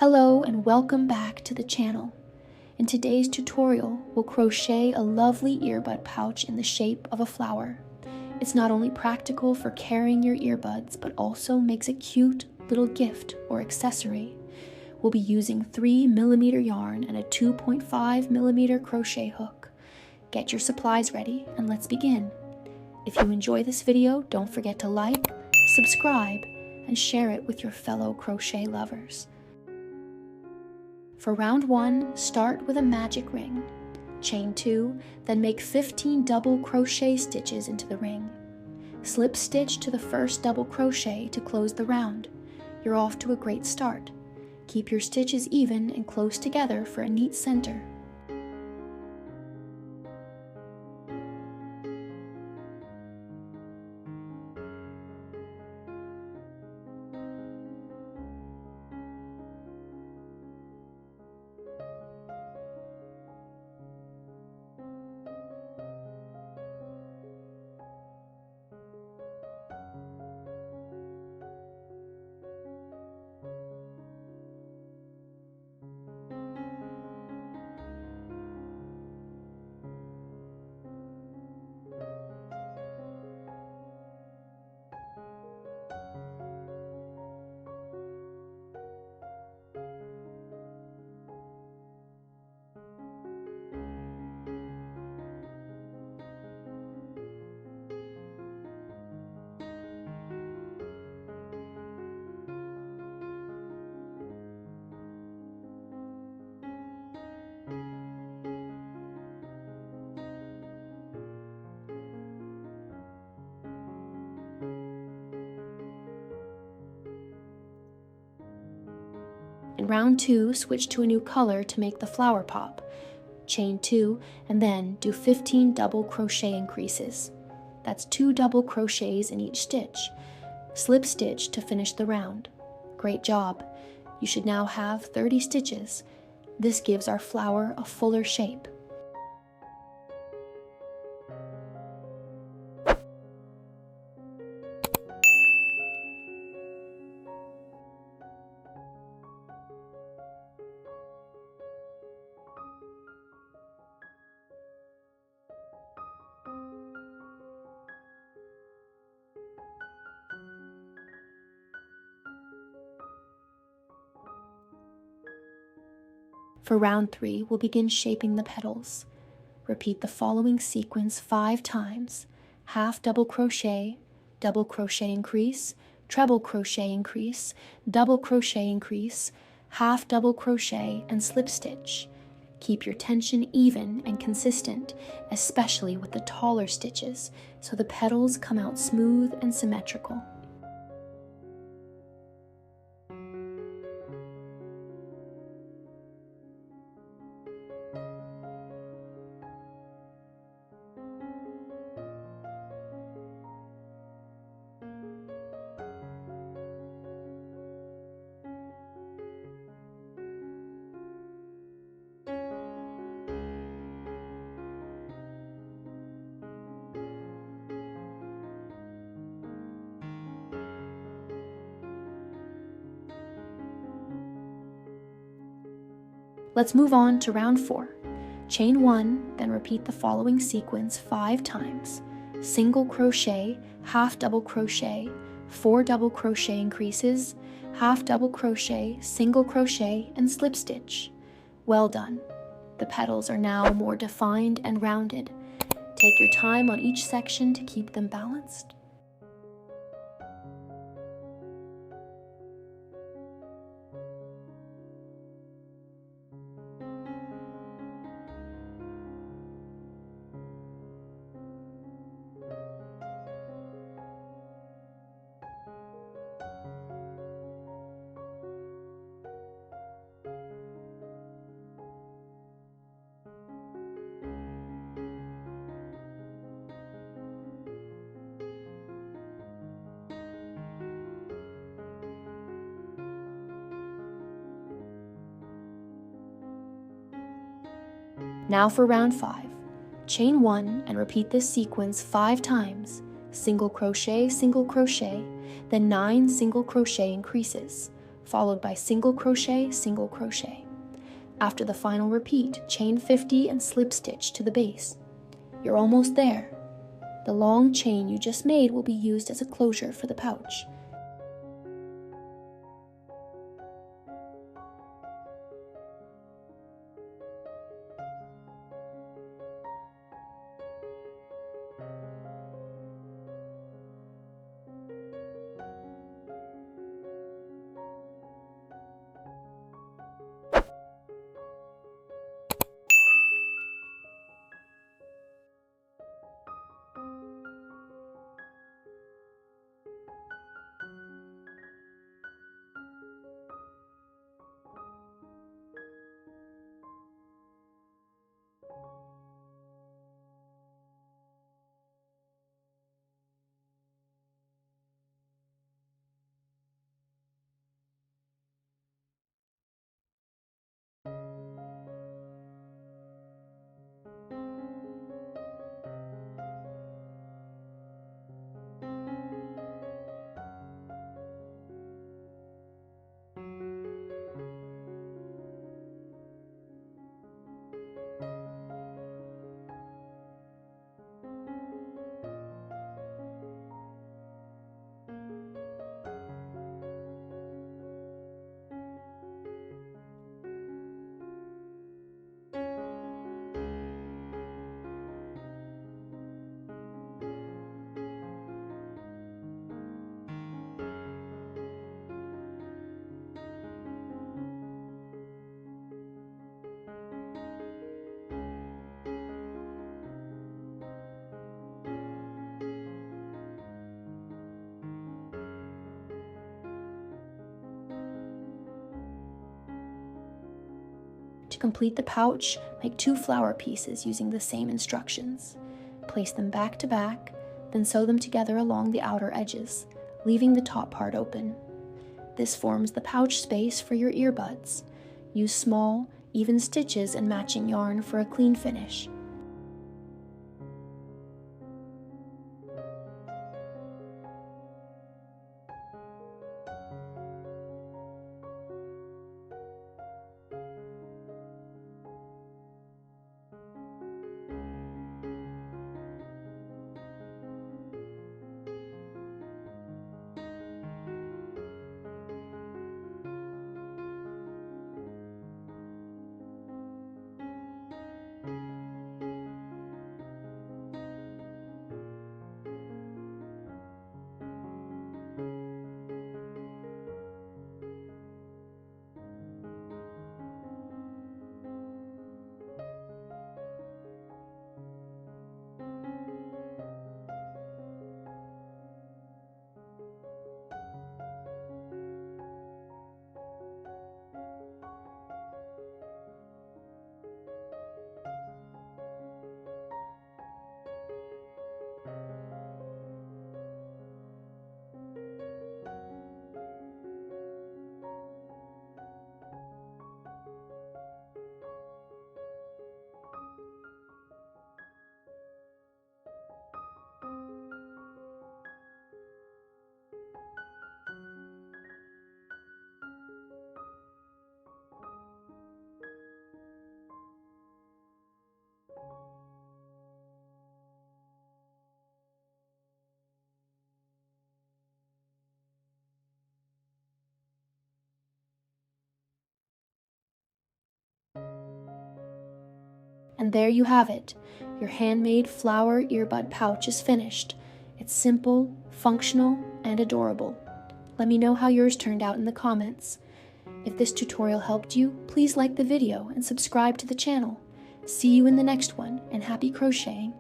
Hello and welcome back to the channel. In today's tutorial, we'll crochet a lovely earbud pouch in the shape of a flower. It's not only practical for carrying your earbuds, but also makes a cute little gift or accessory. We'll be using 3mm yarn and a 2.5mm crochet hook. Get your supplies ready and let's begin. If you enjoy this video, don't forget to like, subscribe, and share it with your fellow crochet lovers. For round 1, start with a magic ring. Chain 2, then make 15 double crochet stitches into the ring. Slip stitch to the first double crochet to close the round. You're off to a great start. Keep your stitches even and close together for a neat center. In round 2, switch to a new color to make the flower pop. Chain 2 and then do 15 double crochet increases. That's 2 double crochets in each stitch. Slip stitch to finish the round. Great job! You should now have 30 stitches. This gives our flower a fuller shape. For round 3, we'll begin shaping the petals. Repeat the following sequence 5 times. Half double crochet increase, treble crochet increase, double crochet increase, half double crochet, and slip stitch. Keep your tension even and consistent, especially with the taller stitches, so the petals come out smooth and symmetrical. Let's move on to round 4. Chain 1, then repeat the following sequence 5 times. Single crochet, half double crochet, 4 double crochet increases, half double crochet, single crochet, and slip stitch. Well done. The petals are now more defined and rounded. Take your time on each section to keep them balanced. Now for round 5. Chain 1 and repeat this sequence 5 times. Single crochet, then 9 single crochet increases. followed by single crochet, single crochet. After the final repeat, chain 50 and slip stitch to the base. You're almost there. The long chain you just made will be used as a closure for the pouch. To complete the pouch, make 2 flower pieces using the same instructions. Place them back to back, then sew them together along the outer edges, leaving the top part open. This forms the pouch space for your earbuds. Use small, even stitches and matching yarn for a clean finish. And there you have it. Your handmade flower earbud pouch is finished. It's simple, functional, and adorable. Let me know how yours turned out in the comments. If this tutorial helped you, please like the video and subscribe to the channel. See you in the next one, and happy crocheting!